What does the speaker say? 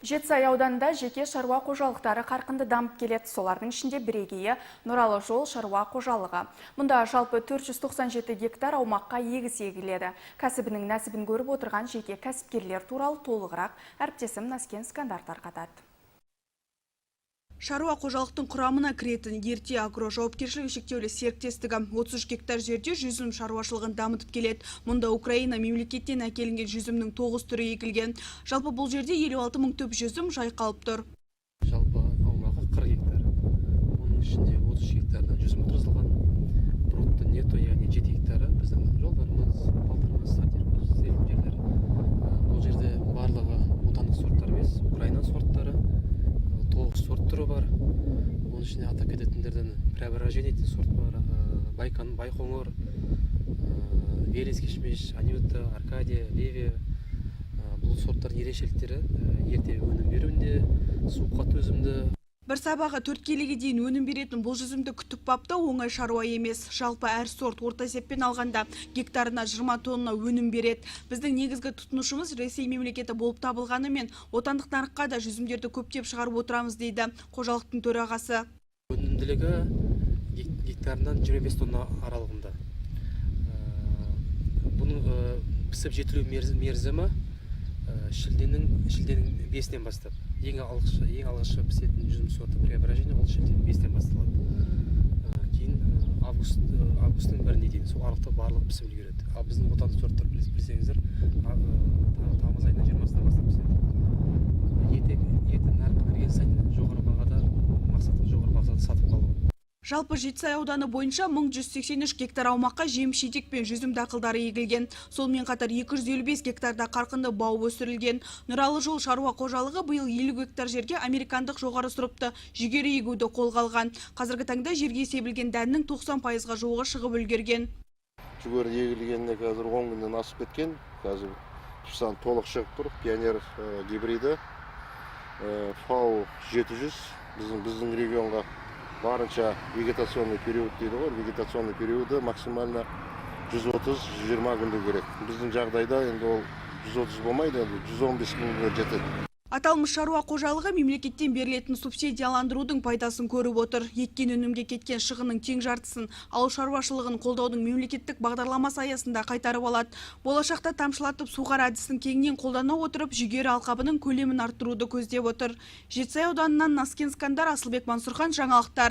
Жетісай ауданында жеке шаруа қожалықтары қарқынды дамып келеді. Солардың ішінде бірегейі Нұралы жол шаруа қожалығы. Мұнда жалпы 497 гектар аумаққа егіс егіледі. Кәсібінің нәсібін көріп отырған жеке кәсіпкерлер туралы толығырақ әріптесім Наскен Скандар тарқатады. Шаруа қожалықтың құрамына кіретін Ерте агро жауапкершілігі шектеулі серіктестігі 33 гектар жерде жүзім шаруашылығын дамытып келеді. Мұнда Украина мемлекеттен әкелінген жүзімнің 9 түрі егілген. Жалпы бұл жерде 56 мың түп жүзім жайқалып тұр. Жалпы аумағы 40 гектар. Оның ішінде 30 гектардан жүзім отырғызылған. Брутто нетто, яғни 7 гектары біздің жолдарымыз, балтырымыз, сортиріміз, істелген жерлер. Бұл жерде барлығы отандық сорттар емес, Украина сорттары. 9 сорт түрі бар. Оның ішінде атап кететіндерден преображение сорт бар, Байкан, Байқоңыр, Велес кешмеш, Анюта, Аркадия, Левия. Бұл сорттардың ерекшеліктері ерте өнім беруінде, суыққа төзімді. Бір сабаға 4 келіге дейін өнім беретін бұл жүзімді күтіп баптау оңай шаруа емес. Жалпы әр сорт орта есеппен алғанда гектарына 20 тонна өнім береді. Біздің негізгі тұтынушымыз Ресей мемлекеті болып табылғанымен, отандық нарыққа да жүзімдерді көптеп шығарып отырамыз дейді қожалықтың төрағасы. Өнімділігі гектарынан 25 тонна аралығында. Бұның пісіп жетілу мерзімі шілденің 5-нен бастап. Ең алғашқы пісетін жүзім сорты преображение ол шілденің 5-нен басталады. Кейін августтың 1-не дейін сол аралықта барлық пісіп үлгереді. Ал біздің отандық сорттар білсеңіздер, тамыз айынан 20-сынан бастап піседі. Ертең нарыққа кірген сайын жоғары бағада мақсатты жоғары бағада сатып қалу. Жалпы Жетісай ауданы бойынша 1183 гектар аумаққа жеміс-жидек пен жүзім дақылдары егілген. Сонымен қатар 255 гектарда қарқынды бау өсірілген. Нұралы жол шаруа қожалығы биыл 50 гектар жерге американдық жоғары сұрыпты жүгері егуді қолға алған. Қазіргі таңда жерге себілген дәннің 90%-ға жуығы шығып үлгерген. Жүгері егілгеніне қазір 10 күннен асып кеткен. Қазір тұсан толық шығып тұр. Пионер гибриді FAO 700 біздің регионға барынша вегетационный период дейді ғой. Вегетационный периоды максимально 130-120 күнді керек. Біздің жағдайда енді ол 130 болмайды, 115 күнге жетеді. Аталмыш шаруа қожалығы мемлекеттен берілетін субсидияландырудың пайдасын көріп отыр. Еккен өнімге кеткен шығынның тең жартысын ауыл шаруашылығын қолдаудың мемлекеттік бағдарламасы аясында қайтарып алады. Болашақта тамшылатып суғар әдісін кеңінен қолдана отырып, жүгері алқабының көлемін арттыруды көздеп отыр. Жетісай ауданынан Наскен Скандар, Асылбек Мансұрхан, жаңалықтар.